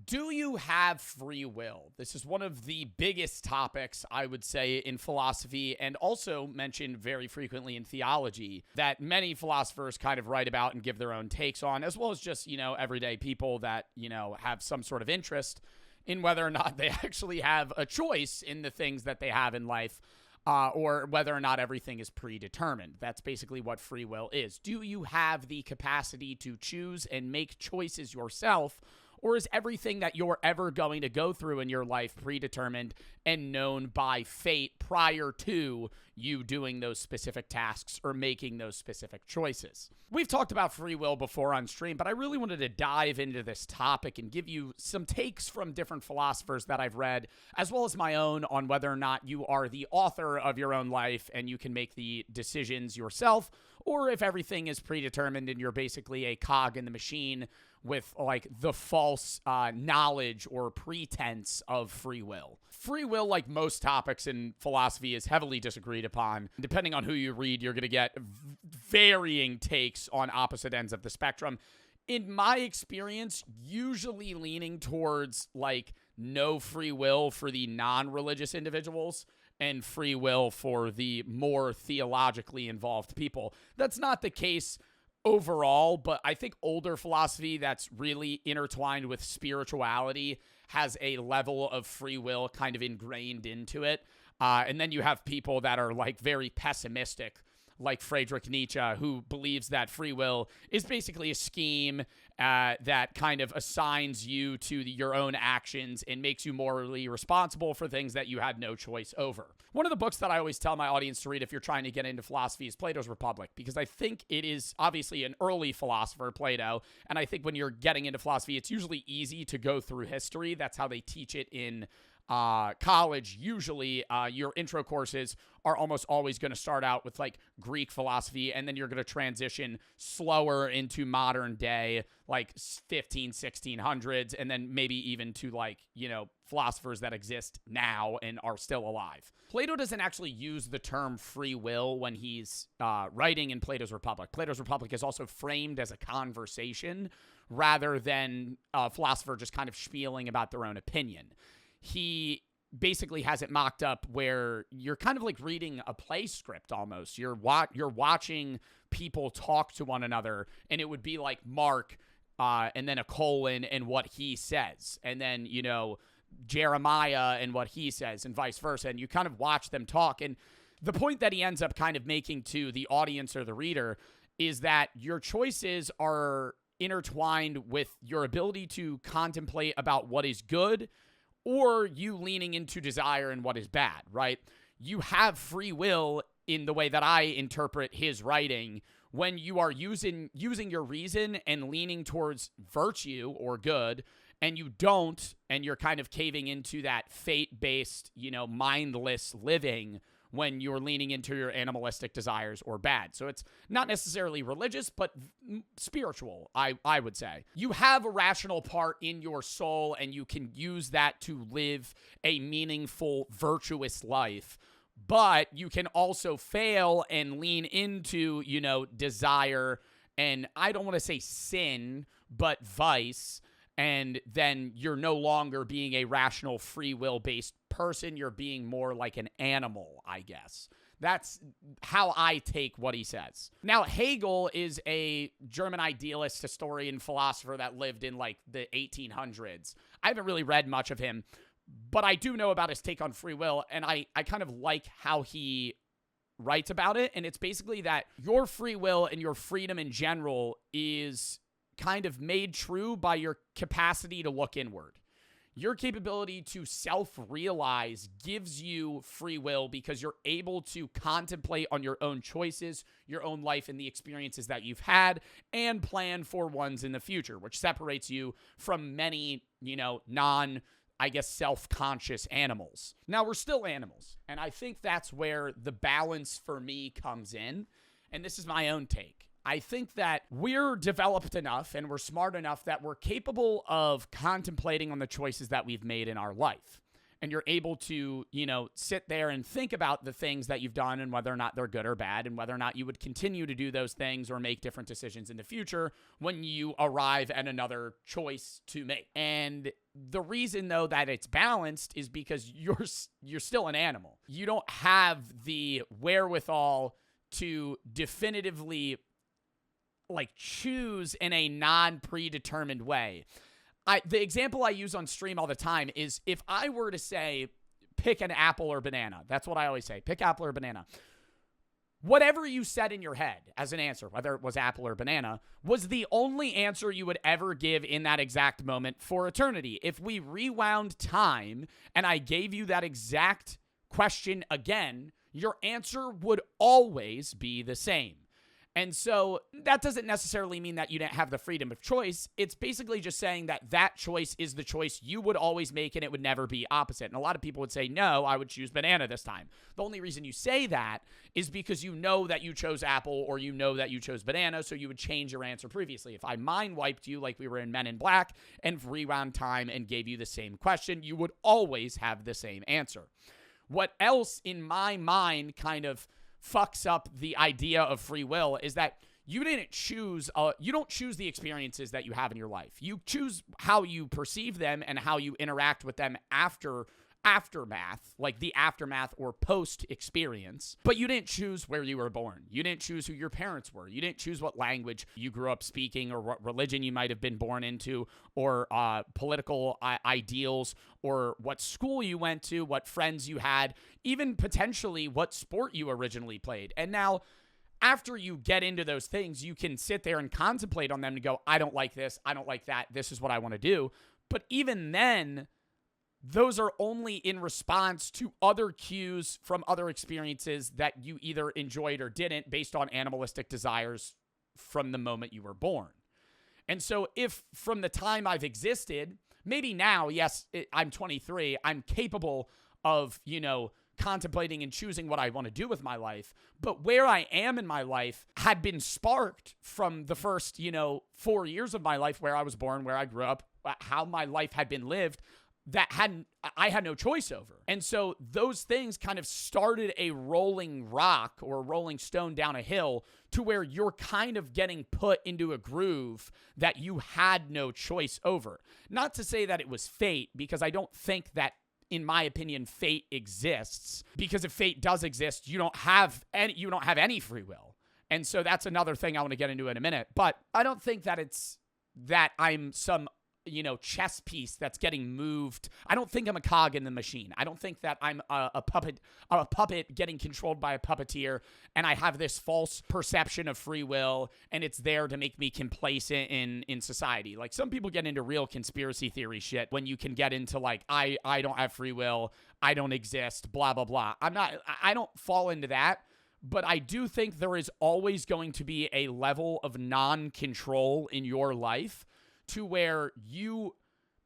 Do you have free will? This is one of the biggest topics, I would say, in philosophy, and also mentioned very frequently in theology, that many philosophers kind of write about and give their own takes on, as well as just, everyday people that, have some sort of interest in whether or not they actually have a choice in the things that they have in life, or whether or not everything is predetermined. That's basically what free will is. Do you have the capacity to choose and make choices yourself? Or is everything that you're ever going to go through in your life predetermined and known by fate prior to you doing those specific tasks or making those specific choices? We've talked about free will before on stream, but I really wanted to dive into this topic and give you some takes from different philosophers that I've read, as well as my own, on whether or not you are the author of your own life and you can make the decisions yourself, or if everything is predetermined and you're basically a cog in the machine with like the false knowledge or pretense of free will. Free will, like most topics in philosophy, is heavily disagreed upon. Depending on who you read, you're going to get varying takes on opposite ends of the spectrum. In my experience, usually leaning towards like no free will for the non-religious individuals and free will for the more theologically involved people. That's not the case overall, but I think older philosophy that's really intertwined with spirituality has a level of free will kind of ingrained into it. And then you have people that are like very pessimistic, like Friedrich Nietzsche, who believes that free will is basically a scheme that kind of assigns you to your own actions and makes you morally responsible for things that you had no choice over. One of the books that I always tell my audience to read if you're trying to get into philosophy is Plato's Republic, because I think it is obviously an early philosopher, Plato, and I think when you're getting into philosophy, it's usually easy to go through history. That's how they teach it in college. Usually your intro courses are almost always going to start out with like Greek philosophy, and then you're going to transition slower into modern day, like 1600s, and then maybe even to like, philosophers that exist now and are still alive. Plato doesn't actually use the term free will when he's writing in Plato's Republic. Plato's Republic is also framed as a conversation rather than a philosopher just kind of spieling about their own opinion. He basically has it mocked up where you're kind of like reading a play script almost. You're watching people talk to one another, and it would be like Mark and then a colon and what he says, and then, Jeremiah and what he says, and vice versa. And you kind of watch them talk. And the point that he ends up kind of making to the audience or the reader is that your choices are intertwined with your ability to contemplate about what is good, or you leaning into desire and what is bad, right? You have free will in the way that I interpret his writing when you are using your reason and leaning towards virtue or good, and you don't, and you're kind of caving into that fate-based, mindless living when you're leaning into your animalistic desires or bad. So it's not necessarily religious, but spiritual, I would say. You have a rational part in your soul, and you can use that to live a meaningful, virtuous life. But you can also fail and lean into, desire, and I don't want to say sin, but vice. And then you're no longer being a rational, free will-based person. You're being more like an animal, I guess. That's how I take what he says. Now, Hegel is a German idealist, historian, philosopher that lived in like the 1800s. I haven't really read much of him, but I do know about his take on free will, and I kind of like how he writes about it. And it's basically that your free will and your freedom in general is kind of made true by your capacity to look inward. Your capability to self-realize gives you free will because you're able to contemplate on your own choices, your own life, and the experiences that you've had, and plan for ones in the future, which separates you from many, self-conscious animals. Now, we're still animals, and I think that's where the balance for me comes in, and this is my own take. I think that we're developed enough and we're smart enough that we're capable of contemplating on the choices that we've made in our life. And you're able to, sit there and think about the things that you've done and whether or not they're good or bad, and whether or not you would continue to do those things or make different decisions in the future when you arrive at another choice to make. And the reason, though, that it's balanced is because you're still an animal. You don't have the wherewithal to definitively like choose in a non-predetermined way. The example I use on stream all the time is if I were to say, pick an apple or banana. That's what I always say. Pick apple or banana. Whatever you said in your head as an answer, whether it was apple or banana, was the only answer you would ever give in that exact moment for eternity. If we rewound time and I gave you that exact question again, your answer would always be the same. And so that doesn't necessarily mean that you didn't have the freedom of choice. It's basically just saying that that choice is the choice you would always make and it would never be opposite. And a lot of people would say, no, I would choose banana this time. The only reason you say that is because you know that you chose apple or you know that you chose banana, so you would change your answer previously. If I mind wiped you like we were in Men in Black and rewound time and gave you the same question, you would always have the same answer. What else in my mind kind of fucks up the idea of free will is that you didn't choose, you don't choose the experiences that you have in your life. You choose how you perceive them and how you interact with them aftermath, like the aftermath or post experience. But you didn't choose where you were born. You didn't choose who your parents were. You didn't choose what language you grew up speaking or what religion you might have been born into or political ideals or what school you went to, what friends you had, even potentially what sport you originally played. And now, after you get into those things, you can sit there and contemplate on them and go, I don't like this, I don't like that, this is what I want to do. But even then, those are only in response to other cues from other experiences that you either enjoyed or didn't based on animalistic desires from the moment you were born. And so if from the time I've existed, maybe now, yes, I'm 23, I'm capable of, contemplating and choosing what I want to do with my life. But where I am in my life had been sparked from the first, 4 years of my life where I was born, where I grew up, how my life had been lived, that I had no choice over. And so those things kind of started a rolling rock or a rolling stone down a hill to where you're kind of getting put into a groove that you had no choice over. Not to say that it was fate, because I don't think that, in my opinion, fate exists, because if fate does exist, you don't have any free will. And so that's another thing I want to get into in a minute. But I don't think that it's that I'm some chess piece that's getting moved. I don't think I'm a cog in the machine. I don't think that I'm a puppet getting controlled by a puppeteer, and I have this false perception of free will, and it's there to make me complacent in society. Like, some people get into real conspiracy theory shit when you can get into like, I don't have free will, I don't exist, blah, blah, blah. I don't fall into that. But I do think there is always going to be a level of non-control in your life to where you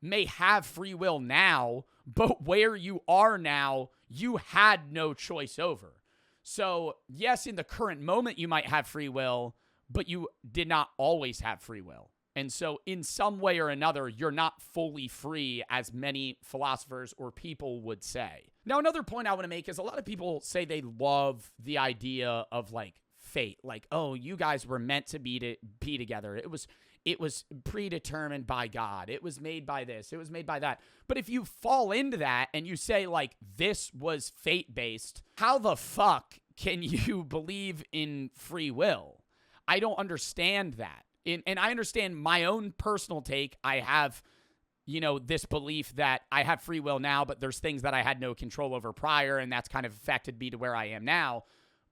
may have free will now, but where you are now, you had no choice over. So yes, in the current moment, you might have free will, but you did not always have free will. And so in some way or another, you're not fully free, as many philosophers or people would say. Now, another point I want to make is a lot of people say they love the idea of like fate. Like, oh, you guys were meant to be together. It was predetermined by God. It was made by this. It was made by that. But if you fall into that and you say, like, this was fate-based, how the fuck can you believe in free will? I don't understand that. And I understand my own personal take. I have, this belief that I have free will now, but there's things that I had no control over prior, and that's kind of affected me to where I am now.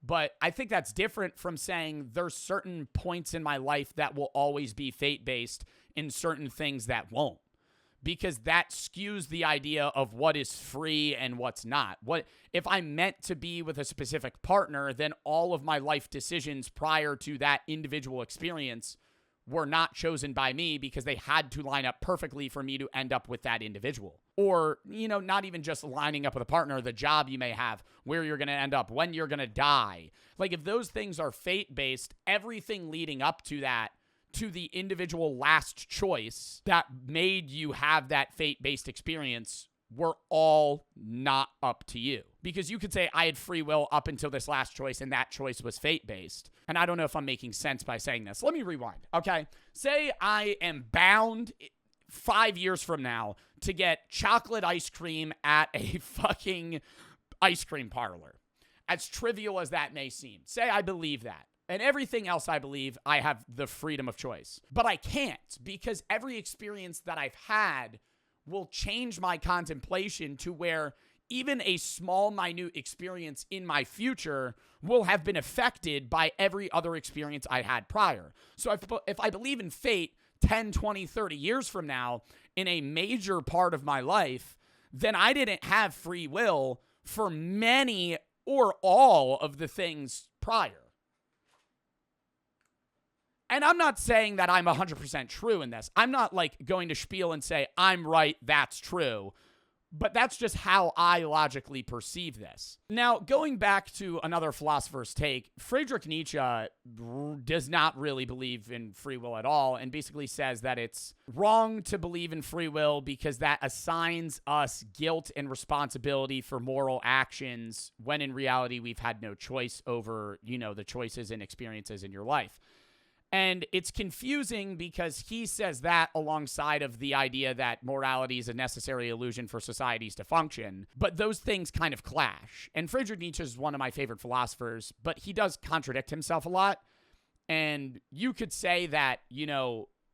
But I think that's different from saying there's certain points in my life that will always be fate-based and certain things that won't. Because that skews the idea of what is free and what's not. What if I'm meant to be with a specific partner, then all of my life decisions prior to that individual experience were not chosen by me because they had to line up perfectly for me to end up with that individual. Or, not even just lining up with a partner, the job you may have, where you're going to end up, when you're going to die. Like, if those things are fate-based, everything leading up to that, to the individual last choice that made you have that fate-based experience, were all not up to you. Because you could say, I had free will up until this last choice, and that choice was fate-based. And I don't know if I'm making sense by saying this. Let me rewind, okay? Say I am bound 5 years from now to get chocolate ice cream at a fucking ice cream parlor. As trivial as that may seem. Say I believe that. And everything else I believe, I have the freedom of choice. But I can't, because every experience that I've had will change my contemplation to where even a small, minute experience in my future will have been affected by every other experience I had prior. So if I believe in fate 10, 20, 30 years from now in a major part of my life, then I didn't have free will for many or all of the things prior. And I'm not saying that I'm 100% true in this. I'm not like going to spiel and say, I'm right, that's true. But that's just how I logically perceive this. Now, going back to another philosopher's take, Friedrich Nietzsche does not really believe in free will at all, and basically says that it's wrong to believe in free will because that assigns us guilt and responsibility for moral actions when in reality we've had no choice over, the choices and experiences in your life. And it's confusing because he says that alongside of the idea that morality is a necessary illusion for societies to function. But those things kind of clash. And Friedrich Nietzsche is one of my favorite philosophers, but he does contradict himself a lot. And you could say that,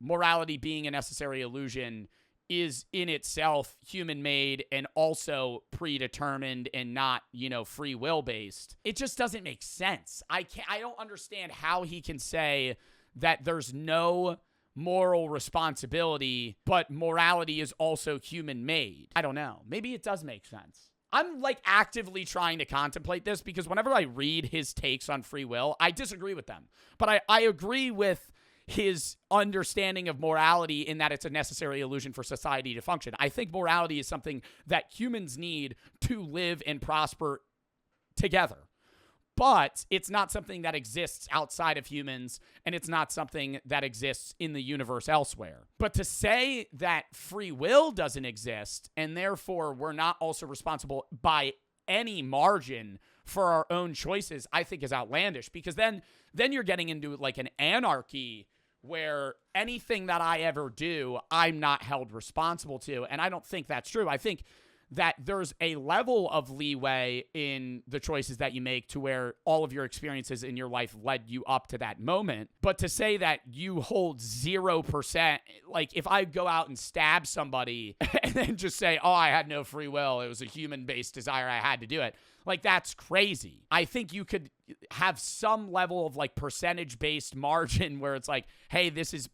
morality being a necessary illusion is in itself human-made and also predetermined and not, free will-based. It just doesn't make sense. I don't understand how he can say that there's no moral responsibility, but morality is also human-made. I don't know. Maybe it does make sense. I'm actively trying to contemplate this because whenever I read his takes on free will, I disagree with them. But I agree with his understanding of morality in that it's a necessary illusion for society to function. I think morality is something that humans need to live and prosper together. But it's not something that exists outside of humans, and it's not something that exists in the universe elsewhere. But to say that free will doesn't exist, and therefore we're not also responsible by any margin for our own choices, I think is outlandish. Because then you're getting into an anarchy where anything that I ever do, I'm not held responsible to. And I don't think that's true. I think that there's a level of leeway in the choices that you make to where all of your experiences in your life led you up to that moment. But to say that you hold 0%, if I go out and stab somebody and then just say, oh, I had no free will, it was a human-based desire, I had to do it, that's crazy. I think you could have some level of percentage-based margin where it's hey, this is,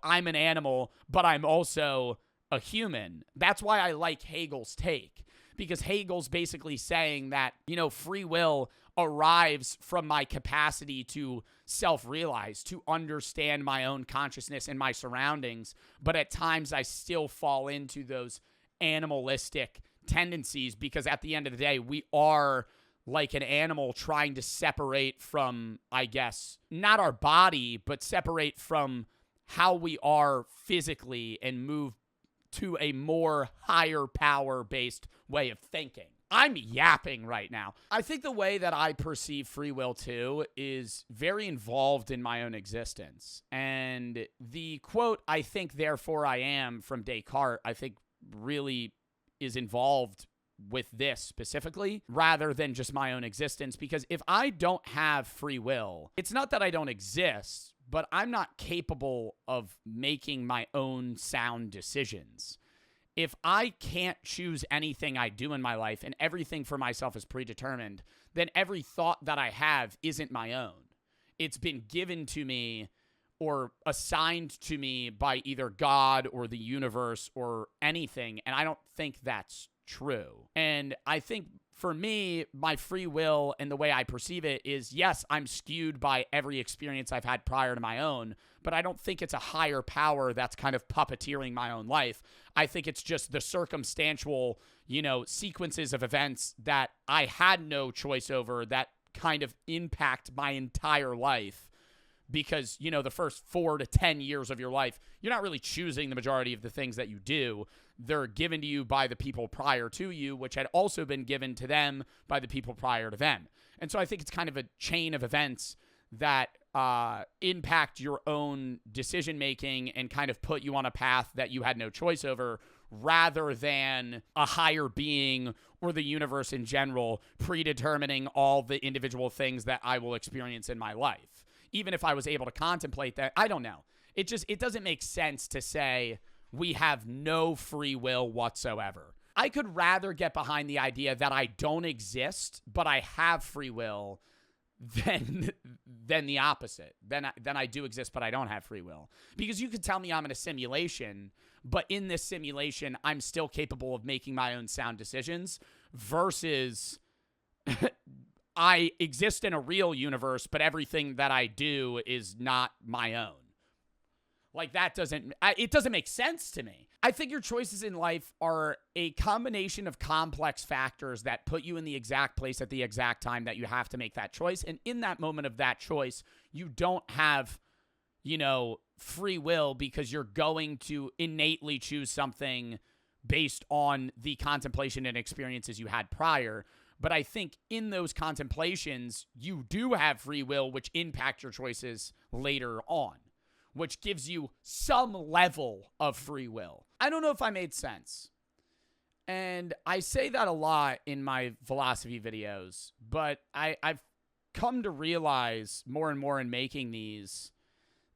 I'm an animal, but I'm also a human. That's why I like Hegel's take, because Hegel's basically saying that, free will arrives from my capacity to self-realize, to understand my own consciousness and my surroundings, but at times I still fall into those animalistic tendencies because at the end of the day, we are like an animal trying to separate from, I guess, not our body, but separate from how we are physically and move to a more higher power-based way of thinking. I'm yapping right now. I think the way that I perceive free will, too, is very involved in my own existence. And the quote, I think, therefore I am, from Descartes, I think really is involved with this specifically, rather than just my own existence. Because if I don't have free will, it's not that I don't exist, but I'm not capable of making my own sound decisions. If I can't choose anything I do in my life and everything for myself is predetermined, then every thought that I have isn't my own. It's been given to me or assigned to me by either God or the universe or anything, and I don't think that's true. And I think for me, my free will and the way I perceive it is, yes, I'm skewed by every experience I've had prior to my own, but I don't think it's a higher power that's kind of puppeteering my own life. I think it's just the circumstantial, sequences of events that I had no choice over that kind of impact my entire life. Because, the first 4 to 10 years of your life, you're not really choosing the majority of the things that you do. They're given to you by the people prior to you, which had also been given to them by the people prior to them. And so I think it's kind of a chain of events that impact your own decision-making and kind of put you on a path that you had no choice over, rather than a higher being or the universe in general predetermining all the individual things that I will experience in my life. Even if I was able to contemplate that, I don't know. It doesn't make sense to say we have no free will whatsoever. I could rather get behind the idea that I don't exist, but I have free will than the opposite. Then I do exist, but I don't have free will. Because you could tell me I'm in a simulation, but in this simulation, I'm still capable of making my own sound decisions versus I exist in a real universe, but everything that I do is not my own. Like, it doesn't make sense to me. I think your choices in life are a combination of complex factors that put you in the exact place at the exact time that you have to make that choice. And in that moment of that choice, you don't have, free will because you're going to innately choose something based on the contemplation and experiences you had prior. But I think in those contemplations, you do have free will, which impact your choices later on, which gives you some level of free will. I don't know if I made sense. And I say that a lot in my philosophy videos, but I've come to realize more and more in making these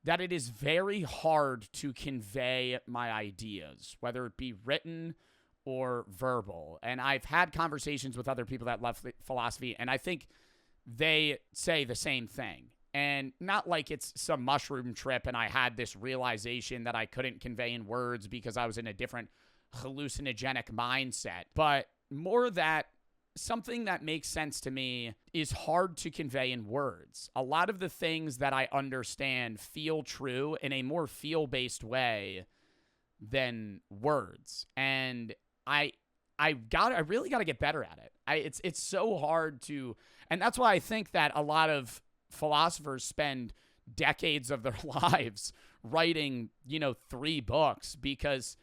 that it is very hard to convey my ideas, whether it be written or verbal. And I've had conversations with other people that love philosophy, and I think they say the same thing. And not like it's some mushroom trip and I had this realization that I couldn't convey in words because I was in a different hallucinogenic mindset, but more that something that makes sense to me is hard to convey in words. A lot of the things that I understand feel true in a more feel-based way than words. And I really got to get better at it. It's so hard to, and that's why I think that a lot of philosophers spend decades of their lives writing, 3 books, because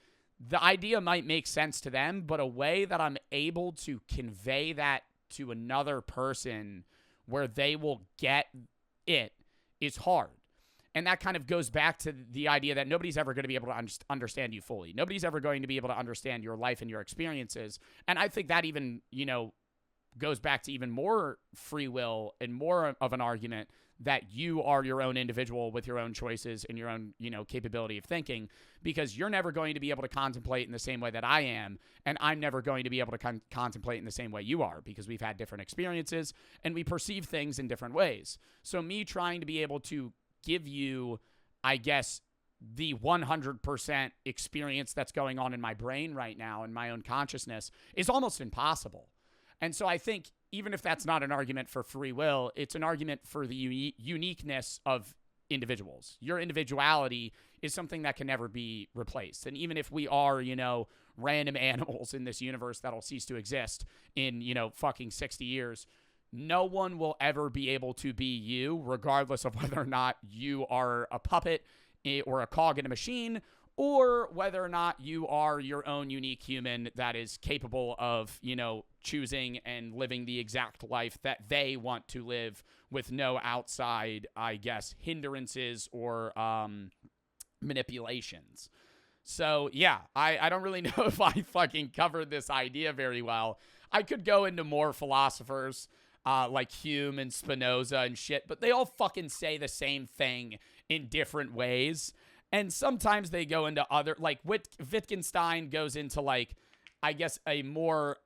the idea might make sense to them, but a way that I'm able to convey that to another person where they will get it is hard. And that kind of goes back to the idea that nobody's ever going to be able to understand you fully. Nobody's ever going to be able to understand your life and your experiences. And I think that even, goes back to even more free will and more of an argument that you are your own individual with your own choices and your own, capability of thinking, because you're never going to be able to contemplate in the same way that I am, and I'm never going to be able to contemplate in the same way you are, because we've had different experiences and we perceive things in different ways. So me trying to be able to give you, I guess, the 100% experience that's going on in my brain right now in my own consciousness is almost impossible. And so I think even if that's not an argument for free will, it's an argument for the uniqueness of individuals. Your individuality is something that can never be replaced. And even if we are, random animals in this universe that'll cease to exist in, fucking 60 years, no one will ever be able to be you, regardless of whether or not you are a puppet or a cog in a machine, or whether or not you are your own unique human that is capable of, choosing and living the exact life that they want to live with no outside, I guess, hindrances or manipulations. So, yeah, I don't really know if I fucking covered this idea very well. I could go into more philosophers like Hume and Spinoza and shit, but they all fucking say the same thing in different ways. And sometimes they go into other, like Wittgenstein goes into, like, I guess a more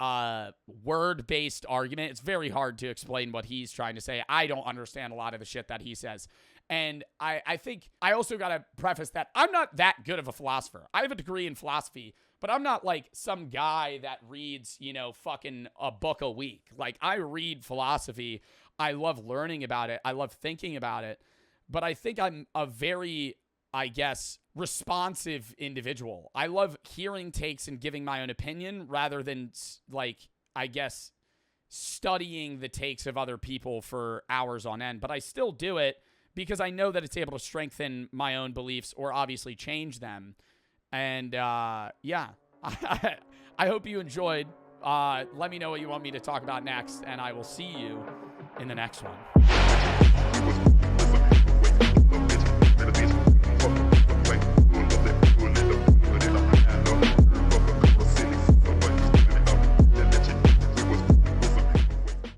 word-based argument. It's very hard to explain what he's trying to say. I don't understand a lot of the shit that he says. And I think I also got to preface that I'm not that good of a philosopher. I have a degree in philosophy, but I'm not like some guy that reads, fucking a book a week. Like, I read philosophy. I love learning about it. I love thinking about it. But I think I'm a very, I guess, responsive individual. I love hearing takes and giving my own opinion rather than, like, I guess, studying the takes of other people for hours on end. But I still do it because I know that it's able to strengthen my own beliefs or obviously change them. And, yeah, I hope you enjoyed. Let me know what you want me to talk about next, and I will see you in the next one.